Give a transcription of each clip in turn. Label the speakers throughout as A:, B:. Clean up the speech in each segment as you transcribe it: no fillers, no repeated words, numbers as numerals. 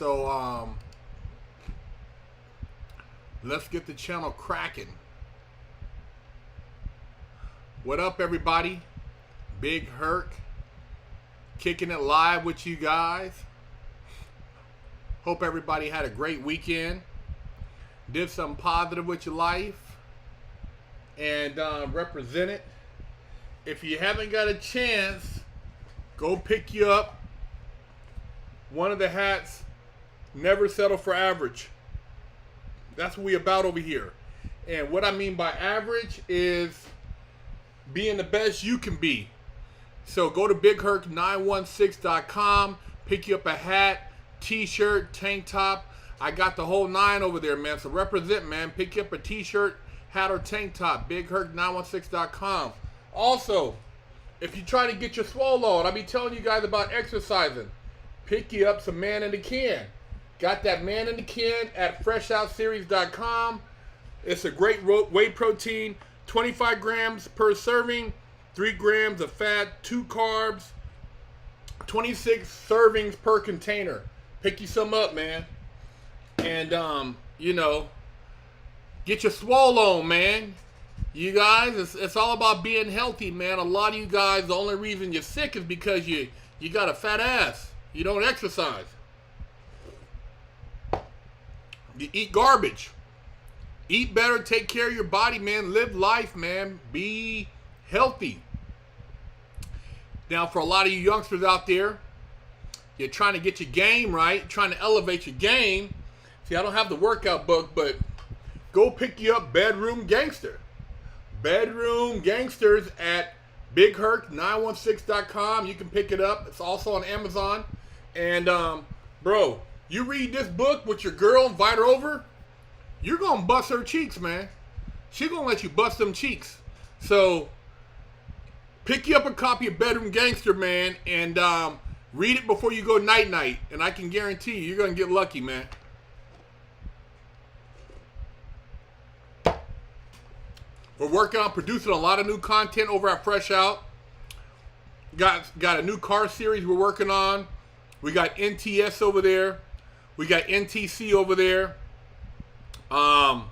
A: So let's get the channel cracking. What up, everybody? Big Herc, kicking it live with you guys. Hope everybody had a great weekend. Did something positive with your life and represent it. If you haven't got a chance, go pick you up one of the hats. Never settle for average. That's what we about over here. And what I mean by average is being the best you can be. So go to Big Herc916.com, pick you up a hat, t-shirt, tank top. I got the whole nine over there, man. So represent, man. Pick you up a t-shirt, hat, or tank top. Big Herc916.com. Also, if you try to get your swole on, I'll be telling you guys about exercising. Pick you up some man in the can. Got that man in the can at FreshOutSeries.com. It's a great whey protein, 25 grams per serving, 3 grams of fat, 2 carbs, 26 servings per container. Pick you some up, man. And, you know, get your swole on, man. You guys, it's all about being healthy, man. A lot of you guys, the only reason you're sick is because you got a fat ass. You don't exercise. You eat garbage. Eat better, take care of your body, man. Live life, man. Be healthy. Now, for a lot of you youngsters out there, you're trying to get your game right, trying to elevate your game. See, I don't have the workout book, but go pick you up Bedroom Gangster. Bedroom Gangsters at BigHerc916.com. You can pick it up. It's also on Amazon. And, bro, you read this book with your girl, invite her over, you're going to bust her cheeks, man. She's going to let you bust them cheeks. So, pick you up a copy of Bedroom Gangster, man, and read it before you go night-night. And I can guarantee you, you're going to get lucky, man. We're working on producing a lot of new content over at Fresh Out. Got a new car series we're working on. We got NTS over there. We got NTC over there. Some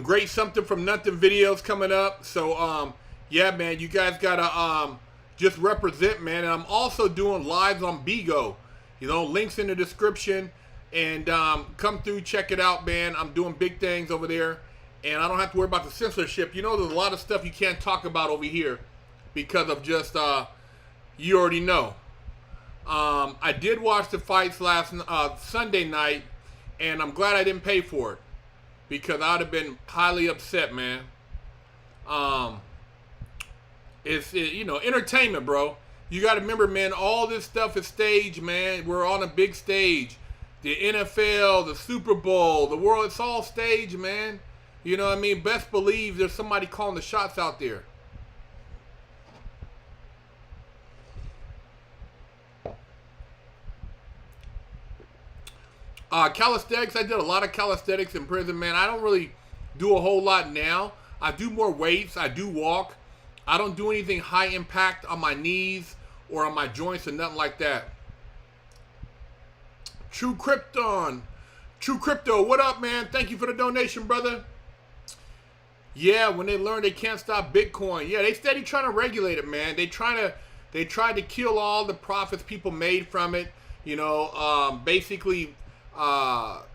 A: great something from nothing videos coming up. So yeah, man, you guys gotta just represent, man. And I'm also doing lives on Bigo. You know, links in the description. And come through, check it out, man. I'm doing big things over there. And I don't have to worry about the censorship. You know, there's a lot of stuff you can't talk about over here because of just, you already know. I did watch the fights last Sunday night, and I'm glad I didn't pay for it because I'd have been highly upset, man. It's you know, entertainment, bro. You got to remember, man, all this stuff is staged, man. We're on a big stage. The NFL, the Super Bowl, the world, it's all staged, man. You know what I mean? Best believe there's somebody calling the shots out there. Calisthenics, I did a lot of calisthenics in prison, man. I don't really do a whole lot now. I do more weights. I do walk. I don't do anything high impact on my knees or on my joints or nothing like that. True Krypton. True Crypto, what up, man? Thank you for the donation, brother. Yeah, when they learn they can't stop Bitcoin. Yeah, they steady trying to regulate it, man. They tried to kill all the profits people made from it. You know, basically ran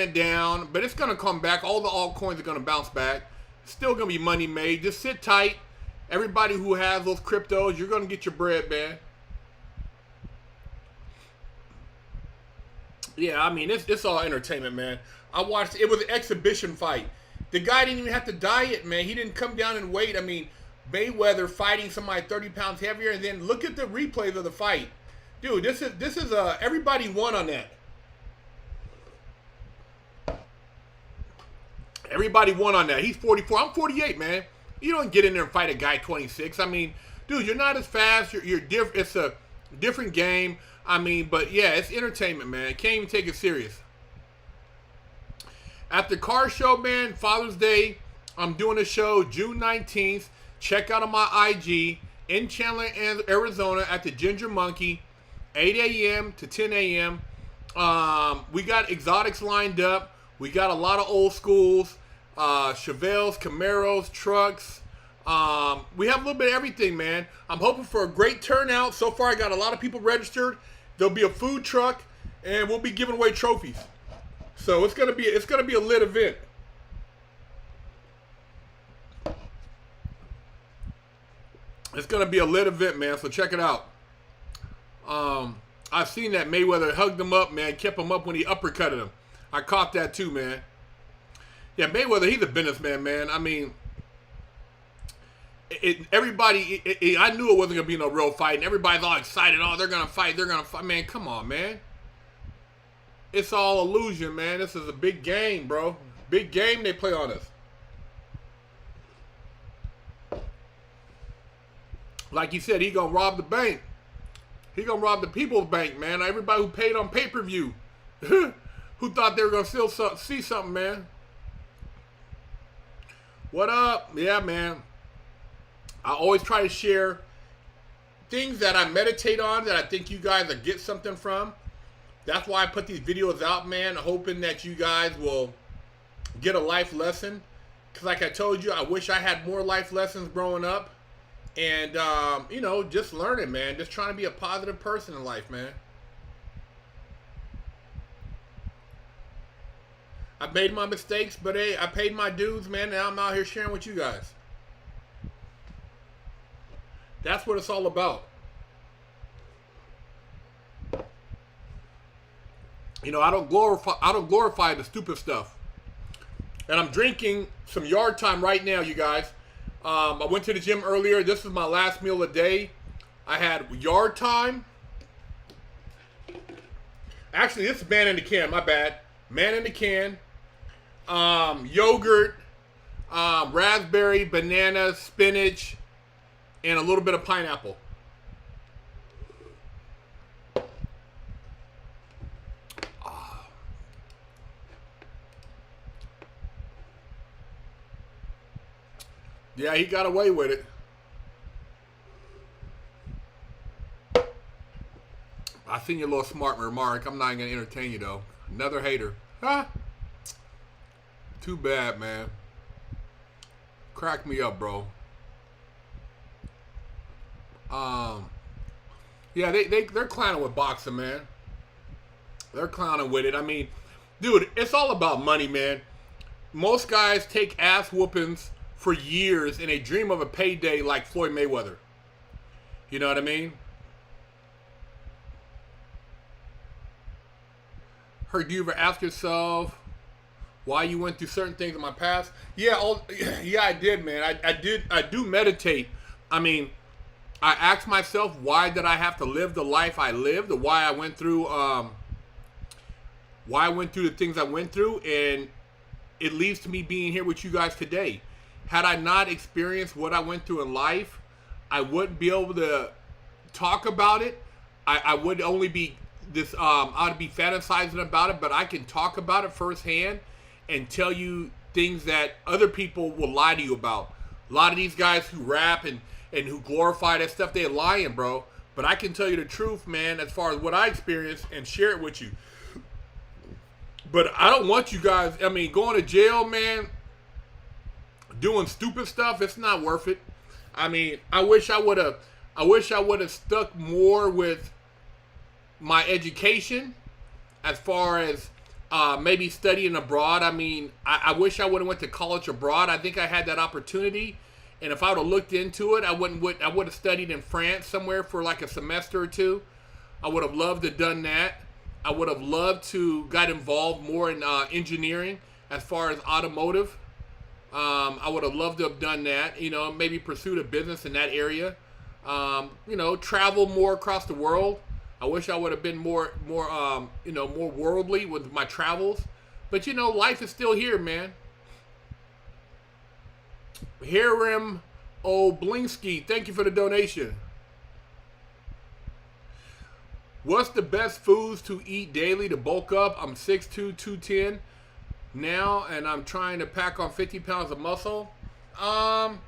A: it down. But it's going to come back. All the altcoins are going to bounce back. Still going to be money made. Just sit tight. Everybody who has those cryptos, you're going to get your bread, man. Yeah, I mean, it's all entertainment, man. I watched, it was an exhibition fight. The guy didn't even have to diet, man. He didn't come down in weight. I mean, Mayweather fighting somebody 30 pounds heavier, and then look at the replays of the fight. Dude, this is everybody won on that. Everybody won on that. He's 44. I'm 48, man. You don't get in there and fight a guy 26. I mean, dude, you're not as fast. You're different. It's a different game. I mean, but yeah, it's entertainment, man. Can't even take it serious. At the car show, man, Father's Day, I'm doing a show June 19th. Check out on my IG in Chandler, Arizona at the Ginger Monkey. 8 a.m. to 10 a.m. We got exotics lined up. We got a lot of old schools, Chevelles, Camaros, trucks. We have a little bit of everything, man. I'm hoping for a great turnout. So far, I got a lot of people registered. There'll be a food truck, and we'll be giving away trophies. So it's gonna be a lit event. It's gonna be a lit event, man. So check it out. I've seen that Mayweather hugged him up, man. Kept him up when he uppercutted him. I caught that too, man. Yeah, Mayweather, he's a businessman, man. I mean, everybody, I knew it wasn't going to be no real fight, and everybody's all excited. Oh, they're going to fight. They're going to fight. Man, come on, man. It's all illusion, man. This is a big game, bro. Big game they play on us. Like you said, he going to rob the bank. He going to rob the people's bank, man. Everybody who paid on pay-per-view. Who thought they were going to still see something, man. What up? Yeah, man. I always try to share things that I meditate on that I think you guys will get something from. That's why I put these videos out, man, hoping that you guys will get a life lesson. Because like I told you, I wish I had more life lessons growing up. And, you know, just learning, man. Just trying to be a positive person in life, man. I made my mistakes, but hey, I paid my dues, man. Now I'm out here sharing with you guys. That's what it's all about. You know, I don't glorify the stupid stuff. And I'm drinking some yard time right now, you guys. I went to the gym earlier. This is my last meal of the day. I had yard time. Actually, this is man in the can. My bad. Man in the can. Yogurt, raspberry, banana, spinach, and a little bit of pineapple. Yeah, he got away with it. I seen your little smart remark. I'm not going to entertain you, though. Another hater. Huh? Too bad, man. Crack me up, bro. Yeah, they're clowning with boxing, man. They're clowning with it. I mean, dude, it's all about money, man. Most guys take ass whoopings for years and they dream of a payday like Floyd Mayweather. You know what I mean? Do you ever ask yourself why you went through certain things in my past? Yeah, yeah, I did, man. I do meditate. I mean, I asked myself, why did I have to live the life I lived? Or why I went through, the things I went through, and it leads to me being here with you guys today. Had I not experienced what I went through in life, I wouldn't be able to talk about it. I would only be this. I'd be fantasizing about it, but I can talk about it firsthand and tell you things that other people will lie to you about. A lot of these guys who rap and who glorify that stuff, they're lying, bro. But I can tell you the truth, man, as far as what I experienced and share it with you. But I don't want you guys, I mean, going to jail, man, doing stupid stuff, it's not worth it. I mean, I wish I would have stuck more with my education as far as maybe studying abroad. I mean, I wish I would have went to college abroad. I think I had that opportunity. And if I would have looked into it, I would have studied in France somewhere for like a semester or two. I would have loved to have done that. I would have loved to got involved more in engineering as far as automotive. I would have loved to have done that. You know, maybe pursued a business in that area. You know, travel more across the world. I wish I would have been more worldly with my travels. But you know, life is still here, man. Hiram Oblinsky, thank you for the donation. What's the best foods to eat daily to bulk up? I'm 6'2", 210 now, and I'm trying to pack on 50 pounds of muscle. Well,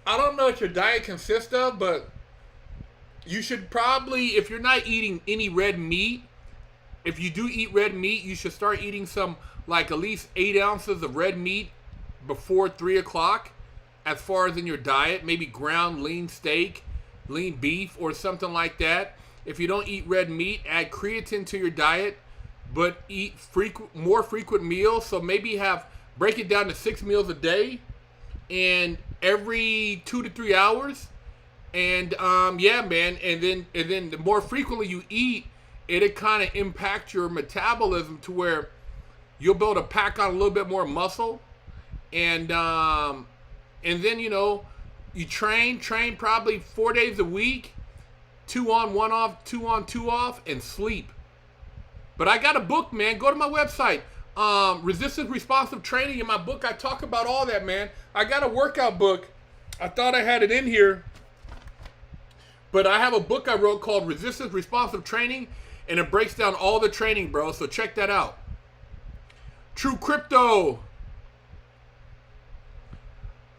A: I don't know what your diet consists of, but you should probably, if you're not eating any red meat, if you do eat red meat, you should start eating some, like at least 8 ounces of red meat before 3 o'clock as far as in your diet. Maybe ground lean steak, lean beef, or something like that. If you don't eat red meat, add creatine to your diet, but eat more frequent meals. So maybe break it down to 6 meals a day and every 2 to 3 hours. And yeah, man, and then the more frequently you eat, it'll kind of impact your metabolism to where you'll be able to pack on a little bit more muscle. And then, you know, you train probably 4 days a week, 2 on, 1 off, 2 on, 2 off, and sleep. But I got a book, man. Go to my website. Resistance Responsive Training. In my book, I talk about all that, man. I got a workout book. I thought I had it in here. But I have a book I wrote called Resistance Responsive Training, and it breaks down all the training, bro. So check that out. True Crypto.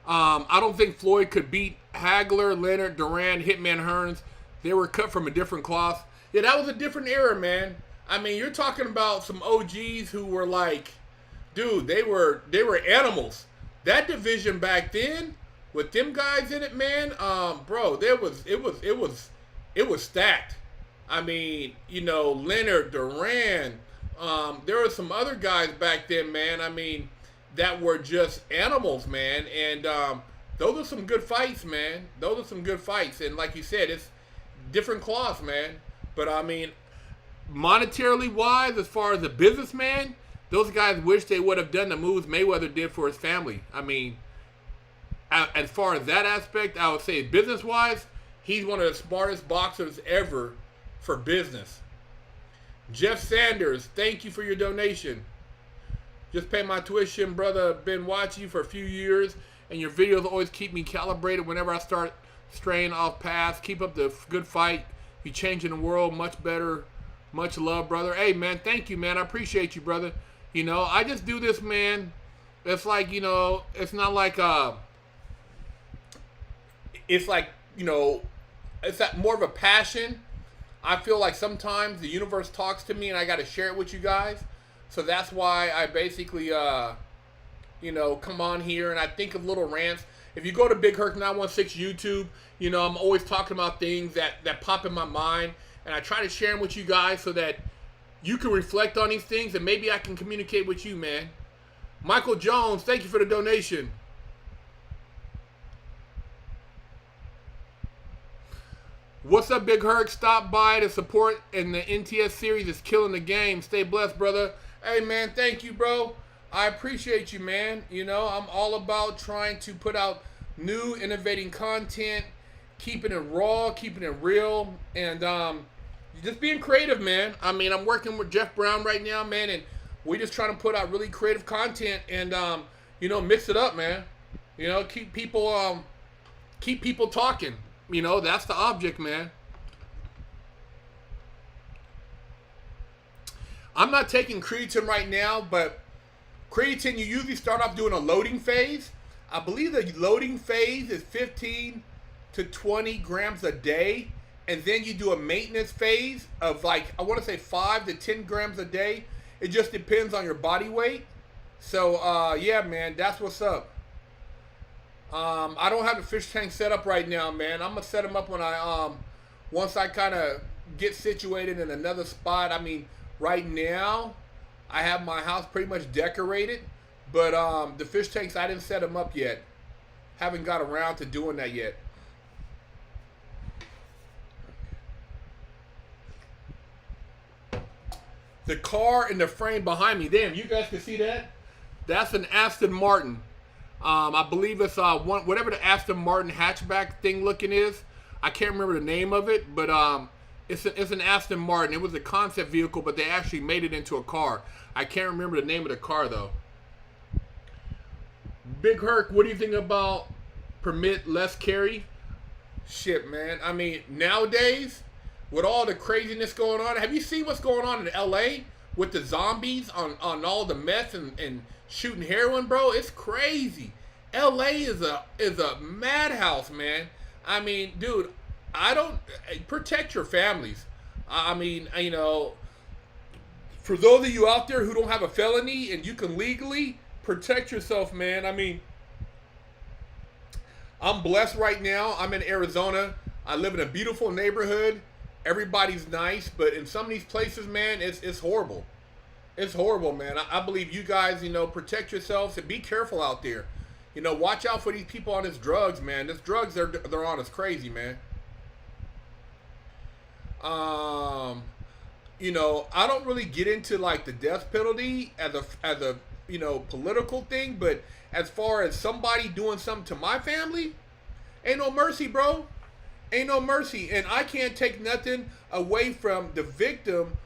A: I don't think Floyd could beat Hagler, Leonard, Duran, Hitman Hearns. They were cut from a different cloth. Yeah, that was a different era, man. I mean, you're talking about some OGs who were like, dude, they were animals. That division back then, with them guys in it, man, bro, it was stacked. I mean, you know, Leonard, Duran, there were some other guys back then, man. I mean, that were just animals, man. And those are some good fights, man. Those are some good fights. And like you said, it's different cloths, man. But I mean, monetarily wise, as far as a businessman, those guys wish they would have done the moves Mayweather did for his family. I mean, as far as that aspect, I would say business-wise, he's one of the smartest boxers ever for business. Jeff Sanders, thank you for your donation. Just pay my tuition, brother. Been watching you for a few years, and your videos always keep me calibrated whenever I start straying off paths. Keep up the good fight. You changing the world much better. Much love, brother. Hey, man, thank you, man. I appreciate you, brother. You know, I just do this, man. It's like, you know, it's not like it's like, you know, it's that more of a passion. I feel like sometimes the universe talks to me and I got to share it with you guys. So that's why I basically, you know, come on here and I think of little rants. If you go to Big Herc916 YouTube, you know, I'm always talking about things that pop in my mind. And I try to share them with you guys so that you can reflect on these things and maybe I can communicate with you, man. Michael Jones, thank you for the donation. What's up, Big Herc? Stop by to support in the NTS series. Is killing the game. Stay blessed, brother. Hey, man, thank you, bro. I appreciate you, man. You know, I'm all about trying to put out new, innovating content, keeping it raw, keeping it real, and just being creative, man. I mean, I'm working with Jeff Brown right now, man, and we're just trying to put out really creative content and, you know, mix it up, man. You know, keep people talking. You know, that's the object, man. I'm not taking creatine right now, but creatine, you usually start off doing a loading phase. I believe the loading phase is 15 to 20 grams a day. And then you do a maintenance phase of like, I want to say 5 to 10 grams a day. It just depends on your body weight. So, yeah, man, that's what's up. I don't have the fish tank set up right now, man. I'm going to set them up when once I kind of get situated in another spot. I mean, right now, I have my house pretty much decorated. But the fish tanks, I didn't set them up yet. Haven't got around to doing that yet. The car in the frame behind me. Damn, you guys can see that? That's an Aston Martin. I believe it's whatever the Aston Martin hatchback thing looking is. I can't remember the name of it, but it's an Aston Martin. It was a concept vehicle, but they actually made it into a car. I can't remember the name of the car though. Big Herc, what do you think about Permitless Carry? Shit, man. I mean, nowadays, with all the craziness going on, have you seen what's going on in LA with the zombies on all the meth and shooting heroin, bro? It's crazy. LA is a madhouse, man. I mean, dude, I don't protect your families. I mean, you know, for those of you out there who don't have a felony and you can legally protect yourself, man. I mean, I'm blessed right now. I'm in Arizona. I live in a beautiful neighborhood. Everybody's nice, but in some of these places, man, it's horrible. It's horrible, man. I believe you guys, you know, protect yourselves and be careful out there. You know, watch out for these people on this drugs, man. This drugs they're on is crazy, man. You know, I don't really get into like the death penalty as a you know political thing, but as far as somebody doing something to my family, ain't no mercy, bro. Ain't no mercy, and I can't take nothing away from the victim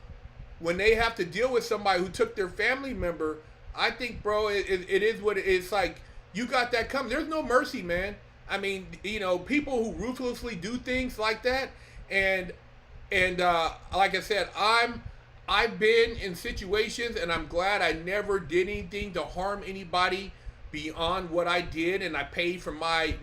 A: when they have to deal with somebody who took their family member. I think, bro, it is what it is. Like, you got that coming. There's no mercy, man. I mean, you know, people who ruthlessly do things like that, and like I said, I've been in situations, and I'm glad I never did anything to harm anybody beyond what I did, and I paid for my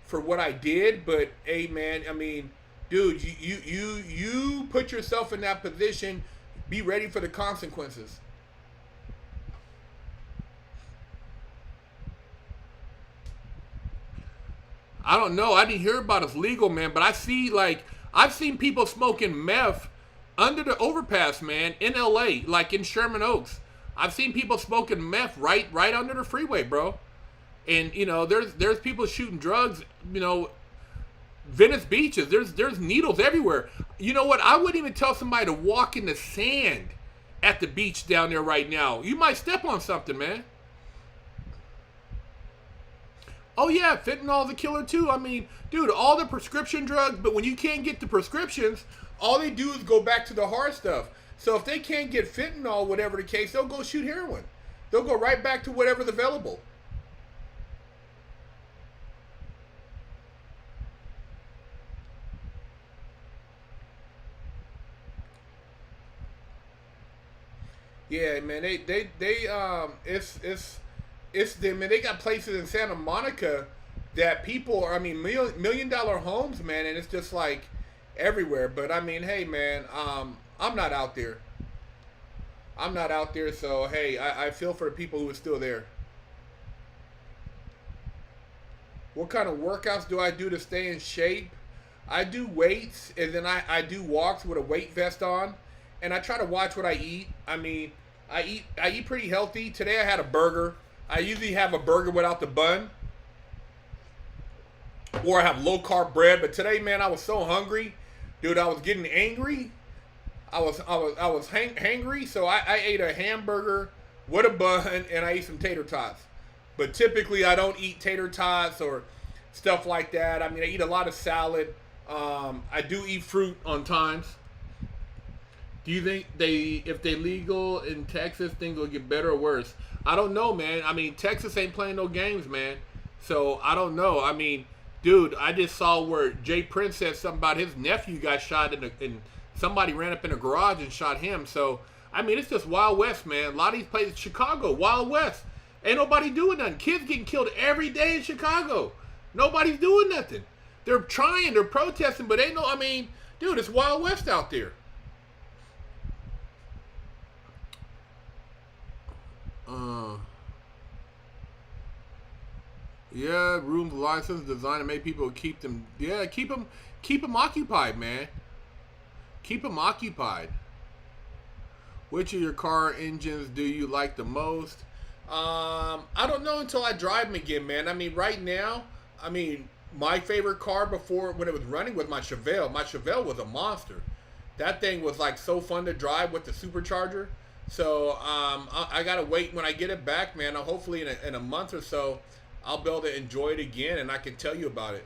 A: for what I did. But hey, man, I mean, dude, you put yourself in that position. Be ready for the consequences. I don't know. I didn't hear about it's legal, man. But I see, like, I've seen people smoking meth under the overpass, man, in LA, like in Sherman Oaks. I've seen people smoking meth right under the freeway, bro. And you know, there's people shooting drugs, you know, Venice beaches. There's needles everywhere. You know what? I wouldn't even tell somebody to walk in the sand at the beach down there right now. You might step on something, man. Oh yeah, fentanyl's a killer too. I mean, dude, all the prescription drugs, but when you can't get the prescriptions, all they do is go back to the hard stuff. So if they can't get fentanyl, whatever the case, they'll go shoot heroin. They'll go right back to whatever's available. Yeah, man, it's them, man. They got places in Santa Monica that people are, I mean, million dollar homes, man, and it's just like everywhere. But I mean, hey, man, I'm not out there. I'm not out there, so hey, I feel for the people who are still there. What kind of workouts do I do to stay in shape? I do weights, and then I do walks with a weight vest on, and I try to watch what I eat. I mean, I eat pretty healthy. Today I had a burger. I usually have a burger without the bun, or I have low carb bread. But today, man, I was so hungry, dude. I was getting angry. I was hangry, so I ate a hamburger with a bun, and I ate some tater tots. But typically, I don't eat tater tots or stuff like that. I mean, I eat a lot of salad. I do eat fruit on times. Do you think if they legal in Texas, things will get better or worse? I don't know, man. I mean, Texas ain't playing no games, man. So I don't know. I mean, dude, I just saw where Jay Prince said something about his nephew got shot and somebody ran up in a garage and shot him. So I mean, it's just Wild West, man. A lot of these places, Chicago, Wild West, ain't nobody doing nothing. Kids getting killed every day in Chicago. Nobody's doing nothing. They're trying, they're protesting, but ain't no. I mean, dude, it's Wild West out there. Uh, yeah, rooms, license, designed to make people keep them. Yeah, keep them occupied, man. Keep them occupied. Which of your car engines do you like the most? I don't know until I drive them again, man. I mean, right now, I mean, my favorite car before when it was running was my Chevelle. My Chevelle was a monster. That thing was like so fun to drive with the supercharger. So I gotta wait when I get it back, man. Hopefully in a month or so, I'll be able to enjoy it again, and I can tell you about it.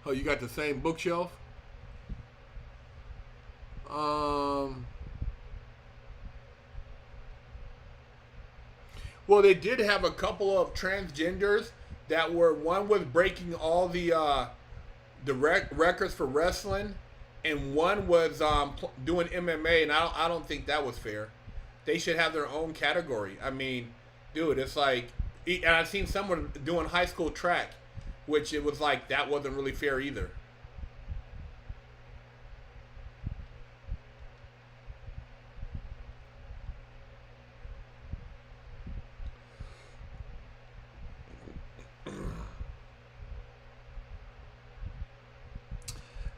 A: Oh, you got the same bookshelf? Well, they did have a couple of transgenders that were, one was breaking all the records for wrestling, and one was doing MMA, and I don't think that was fair. They should have their own category. I mean, dude, it's like And I've seen someone doing high school track, which it was like that wasn't really fair either.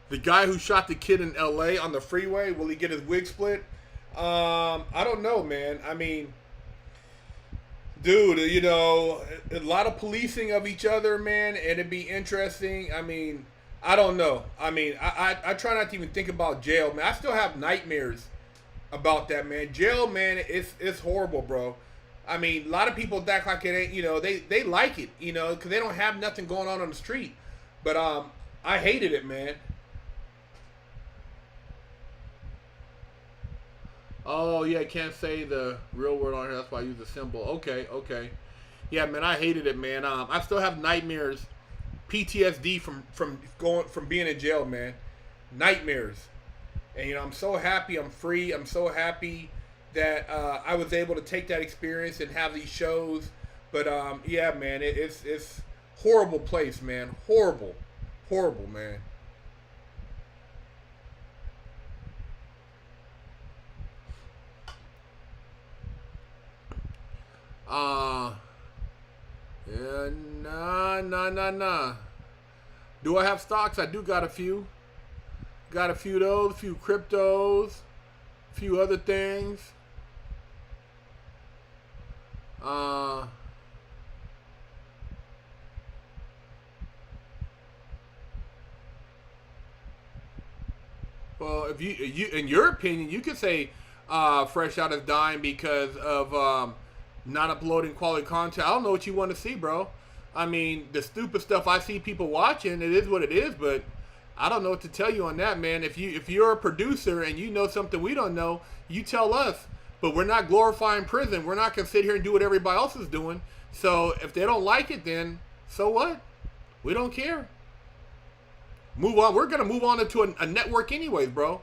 A: The guy who shot the kid in L.A. on the freeway, will he get his wig split? I don't know, man. I mean, dude, you know, a lot of policing of each other, man, and it'd be interesting. I mean, I don't know. I mean, I try not to even think about jail, man. I still have nightmares about that, man. Jail, man, it's horrible, bro. I mean, a lot of people act like it ain't, you know, they like it, you know, because they don't have nothing going on the street. But I hated it, man. Oh, yeah, I can't say the real word on here. That's why I use the symbol. Okay, okay. Yeah, man, I hated it, man. I still have nightmares, PTSD from being in jail, man. Nightmares. And, you know, I'm so happy I'm free. I'm so happy that I was able to take that experience and have these shows. But, yeah, man, it's horrible place, man. Horrible. Horrible, man. Yeah, nah. Do I have stocks? I do got a few. Got a few of those, a few cryptos, a few other things. Well, if you in your opinion, you could say Fresh Out is dying because of not uploading quality content. I don't know what you want to see, bro. I mean, the stupid stuff I see people watching, it is what it is, but I don't know what to tell you on that, man. If you're a producer and you know something we don't know, you tell us. But we're not glorifying prison. We're not going to sit here and do what everybody else is doing. So if they don't like it, then so what? We don't care. Move on. We're going to move on into a network anyways, bro.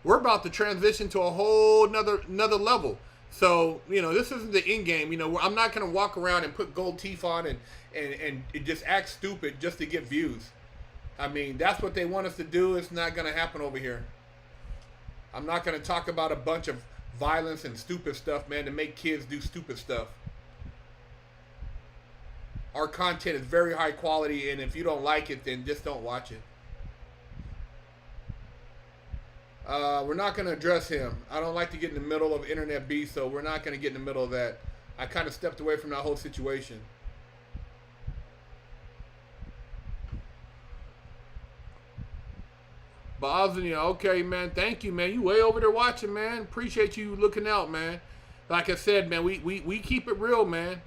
A: We're about to transition to a whole another level. So, you know, this isn't the end game. You know, I'm not going to walk around and put gold teeth on and just act stupid just to get views. I mean, that's what they want us to do. It's not going to happen over here. I'm not going to talk about a bunch of violence and stupid stuff, man, to make kids do stupid stuff. Our content is very high quality, and if you don't like it, then just don't watch it. We're not going to address him. I don't like to get in the middle of internet beef, so we're not going to get in the middle of that. I kind of stepped away from that whole situation. Bosnia, okay, man. Thank you, man. You way over there watching, man. Appreciate you looking out, man. Like I said, man, we keep it real, man.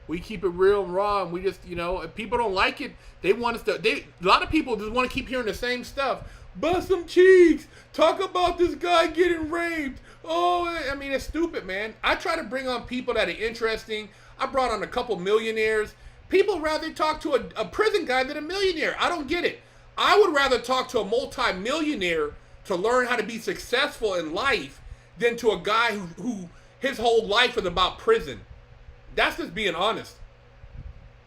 A: We keep it real and raw, and we just, you know, if people don't like it, they want us to, a lot of people just want to keep hearing the same stuff. Bust some cheeks. Talk about this guy getting raped. Oh, I mean, it's stupid, man. I try to bring on people that are interesting. I brought on a couple millionaires. People rather talk to a prison guy than a millionaire. I don't get it. I would rather talk to a multi-millionaire to learn how to be successful in life than to a guy who his whole life is about prison. That's just being honest.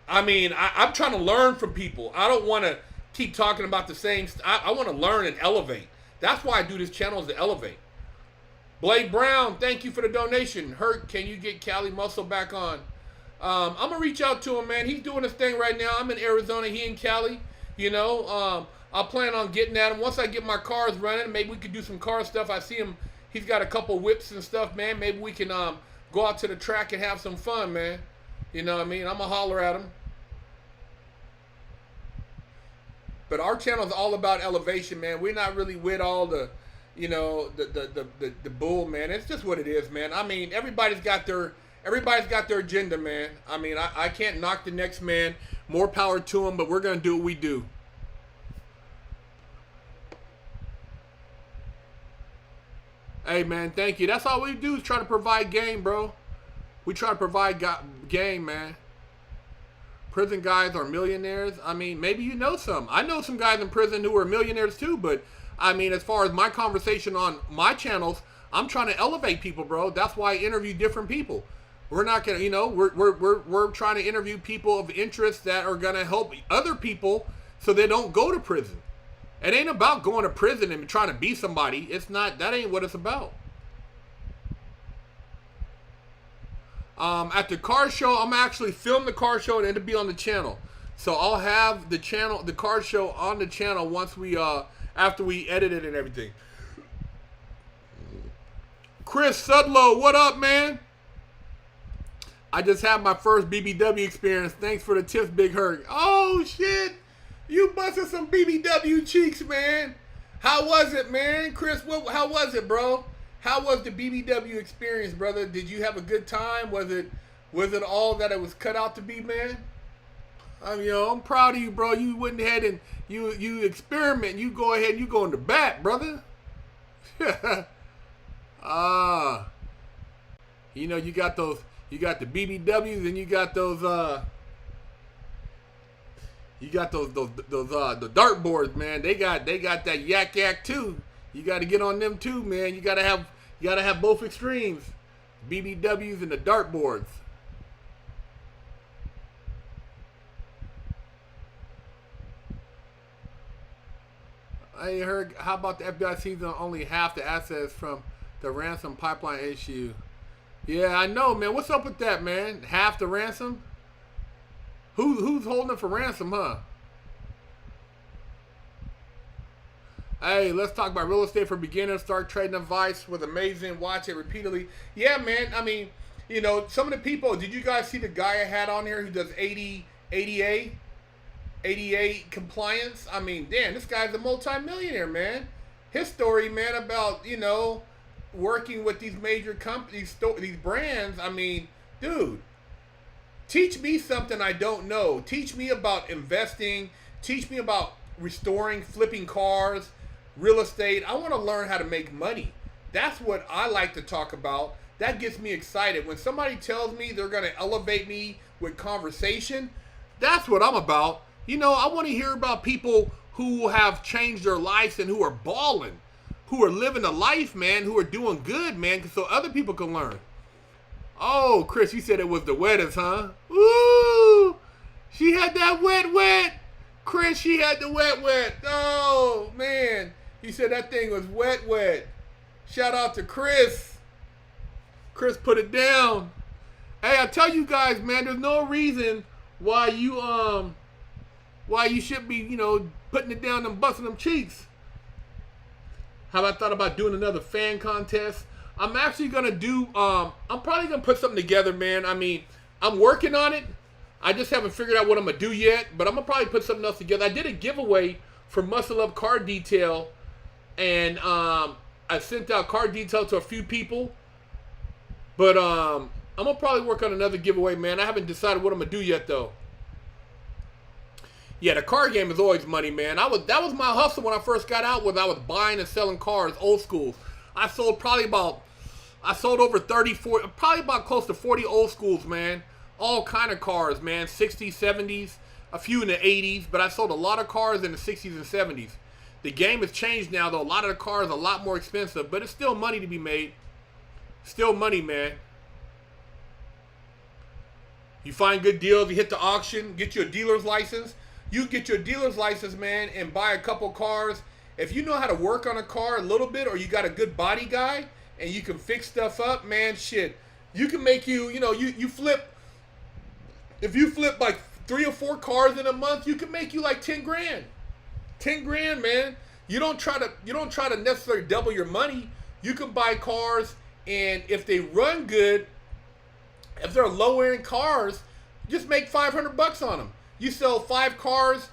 A: I mean, I'm trying to learn from people. I don't want to keep talking about the same I want to learn and elevate. That's why I do this channel, is to elevate. Blake Brown, thank you for the donation. Hurt, can you get Cali Muscle back on? I'm going to reach out to him, man. He's doing his thing right now. I'm in Arizona. He in Cali. You know, I'll plan on getting at him. Once I get my cars running, maybe we could do some car stuff. I see him. He's got a couple whips and stuff, man. Maybe we can go out to the track and have some fun, man. You know what I mean? I'm going to holler at him. But our channel is all about elevation, man. We're not really with all the, you know, the bull, man. It's just what it is, man. I mean, everybody's got their agenda, man. I mean, I can't knock the next man. More power to him, but we're going to do what we do. Hey, man, thank you. That's all we do is try to provide game, bro. We try to provide game, man. Prison guys are millionaires. I mean, maybe you know some. I know some guys in prison who are millionaires too, but I mean, as far as my conversation on my channels, I'm trying to elevate people, bro. That's why I interview different people. We're not gonna, you know, we're trying to interview people of interest that are gonna help other people so they don't go to prison. It ain't about going to prison and trying to be somebody. It's not. That ain't what it's about. At the car show, I'm actually film the car show and it'll be on the channel. So I'll have the car show on the channel once we after we edit it and everything. Chris Sudlow, what up, man? I just had my first BBW experience. Thanks for the tips, Big Herc. Oh, shit. You busted some BBW cheeks, man. How was it, man? Chris, how was it, bro? How was the BBW experience, brother? Did you have a good time? Was it all that it was cut out to be, man? I'm proud of you, bro. You went ahead and you experiment. You go ahead and you go in the back, brother. You got those. You got the BBWs and you got those the dartboards, man. They got that yak too. You got to get on them too, man. You gotta have both extremes, BBWs and the dartboards. I heard. How about the FBI seizing only half the assets from the ransom pipeline issue? Yeah, I know, man. What's up with that, man? Half the ransom? Who's holding it for ransom, huh? Hey, let's talk about real estate for beginners. Start trading advice was amazing. Watch it repeatedly. Yeah, man. I mean, some of the people. Did you guys see the guy I had on here who does 88 compliance? I mean, damn, this guy's a multi-millionaire, man. His story, man, about working with these major companies, these brands. I mean, dude, teach me something I don't know. Teach me about investing. Teach me about restoring, flipping cars, real estate. I want to learn how to make money. That's what I like to talk about. That gets me excited. When somebody tells me they're going to elevate me with conversation, that's what I'm about. I want to hear about people who have changed their lives and who are balling, who are living a life, man, who are doing good, man, so other people can learn. Oh, Chris, you said it was the wettest, huh? Ooh, she had that wet. Chris, she had the wet. Oh, man. He said that thing was wet. Shout out to Chris. Chris put it down. Hey, I tell you guys, man, there's no reason why you should be, putting it down and busting them cheeks. How about I thought about doing another fan contest? I'm actually going to do, I'm probably going to put something together, man. I mean, I'm working on it. I just haven't figured out what I'm going to do yet, but I'm going to probably put something else together. I did a giveaway for Muscle Up Car Detail, and I sent out car detail to a few people, but I'm going to probably work on another giveaway, man. I haven't decided what I'm going to do yet, though. Yeah, the car game is always money, man. That was my hustle when I first got out. I was buying and selling cars, old school. I sold over 30, 40, probably about close to 40 old schools, man. All kind of cars, man. 60s, 70s, a few in the 80s, but I sold a lot of cars in the 60s and 70s. The game has changed now, though. A lot of the cars are a lot more expensive, but it's still money to be made. Still money, man. You find good deals, you hit the auction, get your dealer's license. You get your dealer's license, man, and buy a couple cars. If you know how to work on a car a little bit, or you got a good body guy, and you can fix stuff up, man, shit. You can make you flip. If you flip like 3 or 4 cars in a month, you can make you like 10 grand. 10 grand, man. You don't try to necessarily double your money. You can buy cars, and if they run good, if they're lower end cars, just make $500 on them. You sell 5 cars,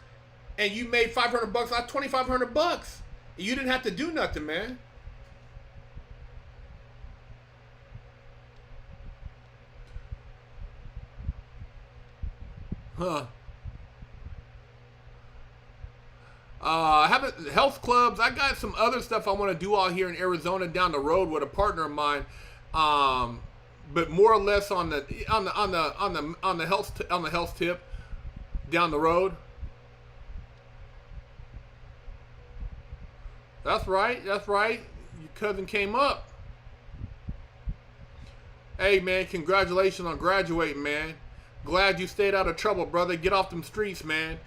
A: and you made $500. That's $2,500. You didn't have to do nothing, man. Huh. Health clubs. I got some other stuff I want to do out here in Arizona down the road with a partner of mine. But more or less on the health tip down the road. That's right. Your cousin came up. Hey, man, congratulations on graduating, man. Glad you stayed out of trouble, brother. Get off them streets, man.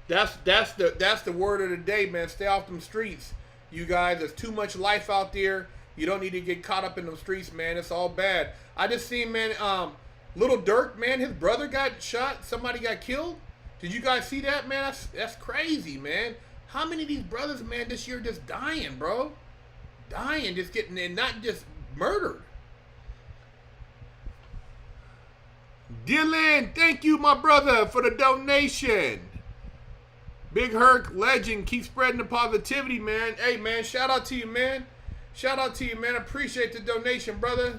A: That's the word of the day, man. Stay off them streets. You guys, there's too much life out there. You don't need to get caught up in them streets, man. It's all bad. I just seen, man, Little Dirk, man, his brother got shot. Somebody got killed. Did you guys see that, man? That's crazy, man. How many of these brothers, man, this year just dying, bro? Dying, just getting, and not just murdered. Dylan, thank you, my brother, for the donation. Big Herc, legend, keep spreading the positivity, man. Hey, man, shout out to you, man. Shout out to you, man. Appreciate the donation, brother.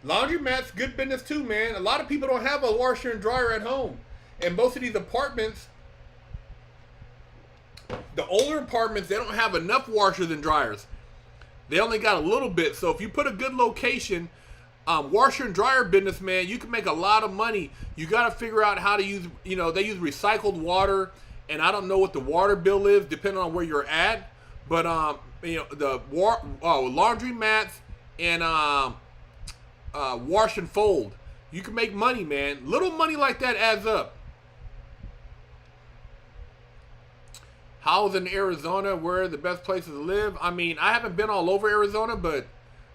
A: Laundromats, good business too, man. A lot of people don't have a washer and dryer at home. And most of these apartments, the older apartments, they don't have enough washers and dryers. They only got a little bit. So if you put a good location, washer and dryer business, man, you can make a lot of money. You got to figure out how to use, you know, they use recycled water, and I don't know what the water bill is depending on where you're at. But you know, the laundry mats and wash and fold, you can make money, man. Little money like that adds up. How's in Arizona? Where are the best places to live? I mean, I haven't been all over Arizona, but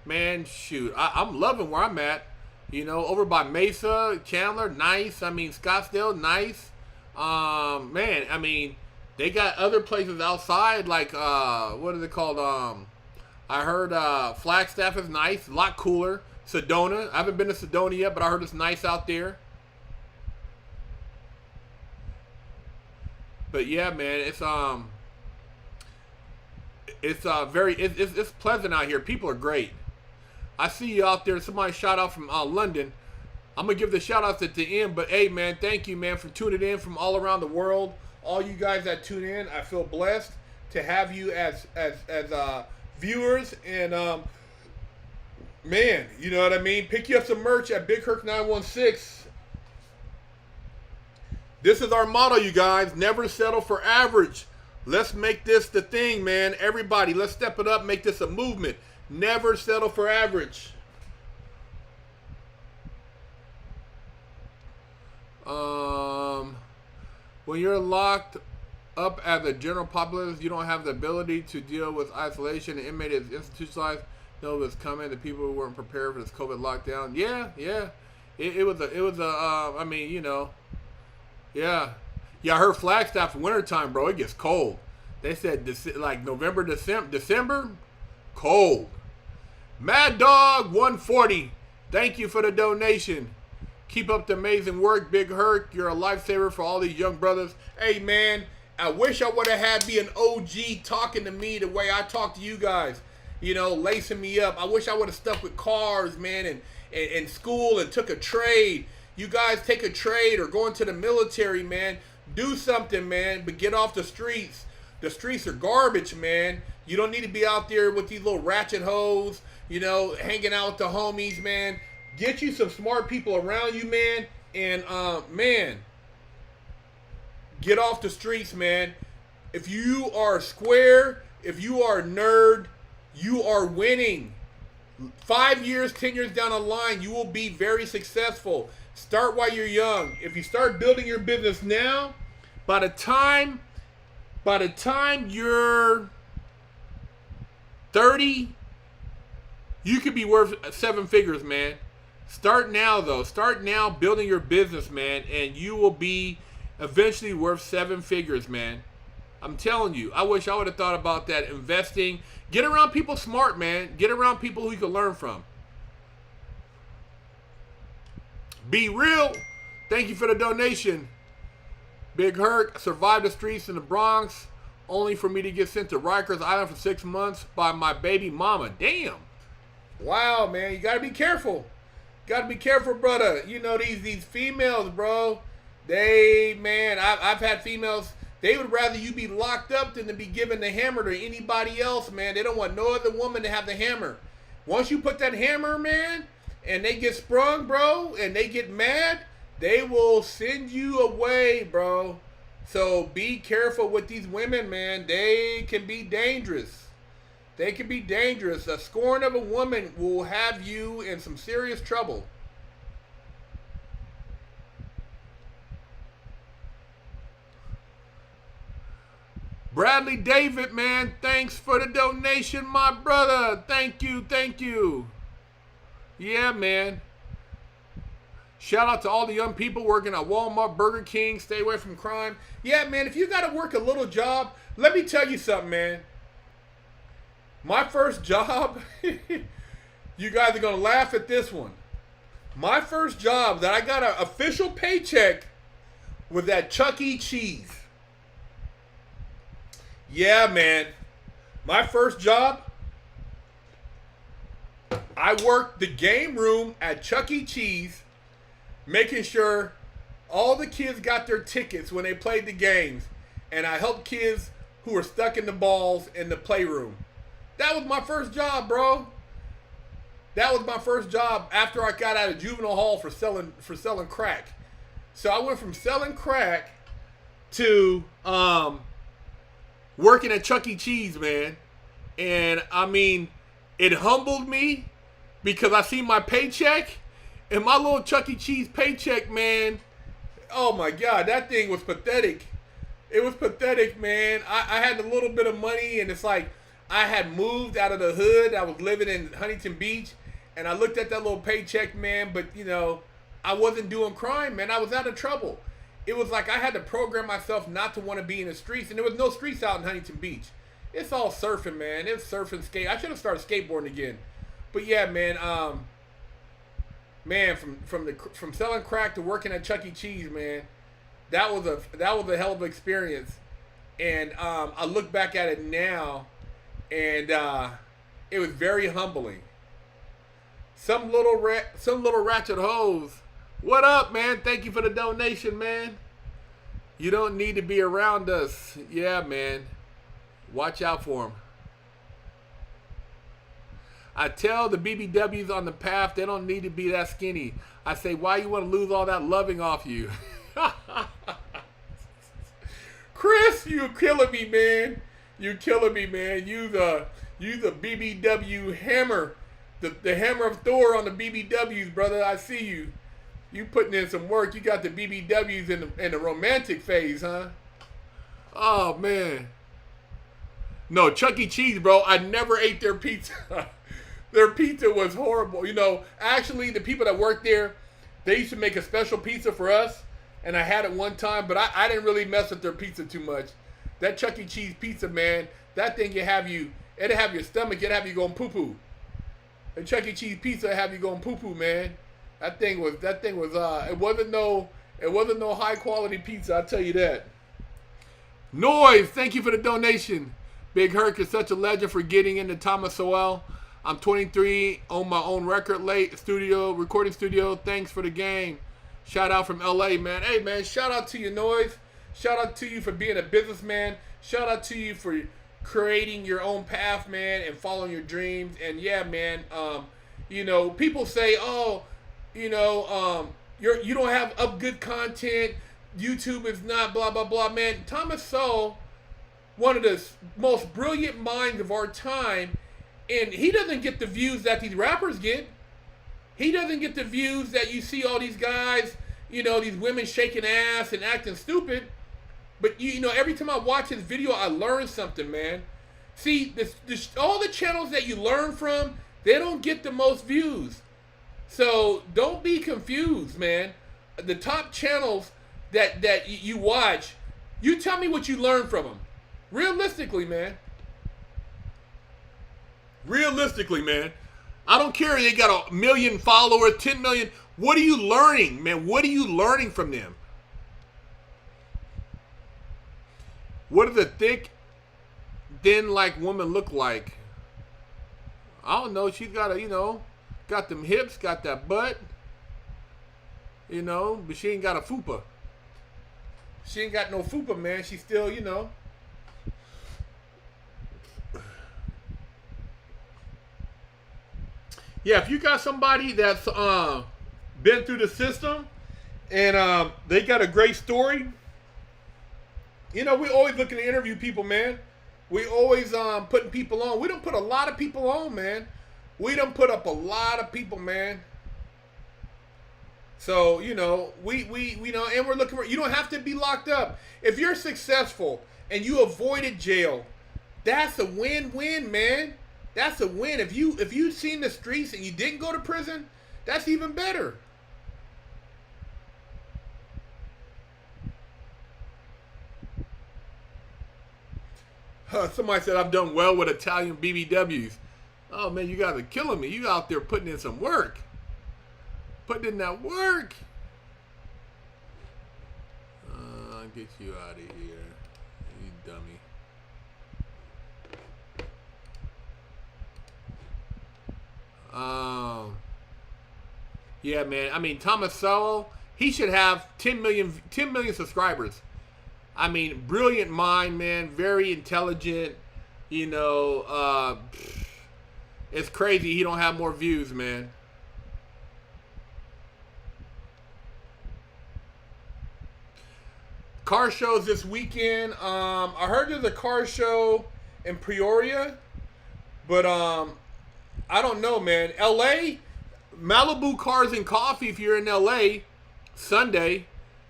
A: man, shoot, I'm loving where I'm at. You know, over by Mesa, Chandler, nice. I mean, Scottsdale, nice. Man, I mean, they got other places outside, like, what is it called? I heard Flagstaff is nice, a lot cooler. Sedona, I haven't been to Sedona yet, but I heard it's nice out there. But yeah, man, it's pleasant out here. People are great. I see you out there. Somebody shout out from London. I'm gonna give the shout outs at the end, but hey, man, thank you, man, for tuning in from all around the world. All you guys that tune in, I feel blessed to have you as viewers, and man, you know what I mean. Pick you up some merch at Big Herc916. This is our motto, you guys. Never settle for average. Let's make this the thing, man. Everybody, let's step it up. Make this a movement. Never settle for average. When you're locked up as a general populace, you don't have the ability to deal with isolation. The inmate is institutionalized. Know what's coming. The people who weren't prepared for this COVID lockdown. Yeah. It was a. I mean, you know. Yeah. I heard Flagstaff in wintertime, bro. It gets cold. They said like November, December, cold. Mad Dog 140. Thank you for the donation. Keep up the amazing work, Big Herc. You're a lifesaver for all these young brothers. Hey, man, I wish I would have had me an OG talking to me the way I talk to you guys. You know, lacing me up. I wish I would have stuck with cars, man, and school and took a trade. You guys take a trade or go into the military, man. Do something, man, but get off the streets. The streets are garbage, man. You don't need to be out there with these little ratchet hoes, you know, hanging out with the homies, man. Get you some smart people around you, man, and, man, get off the streets, man. If you are square, if you are a nerd, you are winning. 5 years, 10 years down the line, you will be very successful. Start while you're young. If you start building your business now, by the time you're 30, you could be worth 7 figures, man. Start now, though. Start now building your business, man, and you will be eventually worth 7 figures, man. I'm telling you. I wish I would have thought about that. Investing. Get around people smart, man. Get around people who you can learn from. Be real. Thank you for the donation. Big Herc, survived the streets in the Bronx, only for me to get sent to Rikers Island for 6 months by my baby mama. Damn. Wow, man. You got to be careful. Got to be careful, brother. You know, these females, bro. They, man, I've had females, they would rather you be locked up than to be given the hammer to anybody else, man. They don't want no other woman to have the hammer. Once you put that hammer, man, and they get sprung, bro, and they get mad, they will send you away, bro. So be careful with these women, man. They can be dangerous. They can be dangerous. A scorn of a woman will have you in some serious trouble. Bradley David, man, thanks for the donation, my brother. Thank you, thank you. Yeah, man. Shout out to all the young people working at Walmart, Burger King. Stay away from crime. Yeah, man, if you got to work a little job, let me tell you something, man. My first job, you guys are going to laugh at this one. My first job that I got an official paycheck was at Chuck E. Cheese. Yeah, man. My first job, I worked the game room at Chuck E. Cheese, making sure all the kids got their tickets when they played the games. And I helped kids who were stuck in the balls in the playroom. That was my first job, bro. That was my first job after I got out of juvenile hall for selling crack. So I went from selling crack to working at Chuck E. Cheese, man. And I mean, it humbled me because I seen my paycheck and my little Chuck E. Cheese paycheck, man. Oh my God, that thing was pathetic. It was pathetic, man. I had a little bit of money, and it's like I had moved out of the hood. I was living in Huntington Beach, and I looked at that little paycheck, man, but, you know, I wasn't doing crime, man. I was out of trouble. It was like I had to program myself not to want to be in the streets, and there was no streets out in Huntington Beach. It's all surfing, man. It's surfing, skate. I should have started skateboarding again. But yeah, man, from selling crack to working at Chuck E. Cheese, man, that was a hell of an experience. And I look back at it now, and it was very humbling. Some little ratchet hoes. What up, man? Thank you for the donation, man. You don't need to be around us. Yeah, man. Watch out for them. I tell the BBWs on the path they don't need to be that skinny. I say, why you want to lose all that loving off you? Chris, you killing me, man. You killing me, man. You the BBW hammer. The hammer of Thor on the BBWs, brother. I see you. You putting in some work. You got the BBWs in the romantic phase, huh? Oh, man. No, Chuck E. Cheese, bro. I never ate their pizza. Their pizza was horrible. You know, actually, the people that worked there, they used to make a special pizza for us, and I had it one time, but I didn't really mess with their pizza too much. That Chuck E. Cheese pizza, man, that thing it'd have your stomach, it'd have you going poo-poo. The Chuck E. Cheese pizza have you going poo-poo, man. That thing was it wasn't no high quality pizza, I'll tell you that. Noise, thank you for the donation. Big Herc is such a legend for getting into Tomasulo. I'm 23, own my own recording studio. Thanks for the game. Shout out from LA, man. Hey, man, shout out to you, Noise. Shout out to you for being a businessman. Shout out to you for creating your own path, man, and following your dreams. And yeah, man, you know, people say, oh, you know, you don't have up good content. YouTube is not blah, blah, blah. Man, Tomasulo, one of the most brilliant minds of our time, and he doesn't get the views that these rappers get. He doesn't get the views that you see all these guys, you know, these women shaking ass and acting stupid. But, you know, every time I watch his video, I learn something, man. See, all the channels that you learn from, they don't get the most views. So don't be confused, man. The top channels that you watch, you tell me what you learn from them. Realistically, man. Realistically, man. I don't care if they got 1 million followers, 10 million. What are you learning, man? What are you learning from them? What does a thick, thin-like woman look like? I don't know. She's got got them hips, got that butt, you know, but she ain't got a fupa. She ain't got no fupa, man. She's still, you know. Yeah, if you got somebody that's been through the system and they got a great story, you know, we always looking to interview people, man. We always putting people on. We done put a lot of people on, man. We done put up a lot of people, man. So, you know, we know, and we're looking for, you don't have to be locked up. If you're successful and you avoided jail, that's a win-win, man. That's a win. If you've seen the streets and you didn't go to prison, that's even better. Somebody said I've done well with Italian BBWs. Oh man, you guys are killing me. You out there putting in some work. Putting in that work. I'll get you out of here, you dummy. Yeah, man. I mean, Tomasulo, he should have 10 million subscribers. I mean, brilliant mind, man. Very intelligent. You know, it's crazy he don't have more views, man. Car shows this weekend. I heard there's a car show in Peoria, but I don't know, man. LA, Malibu Cars and Coffee if you're in LA, Sunday.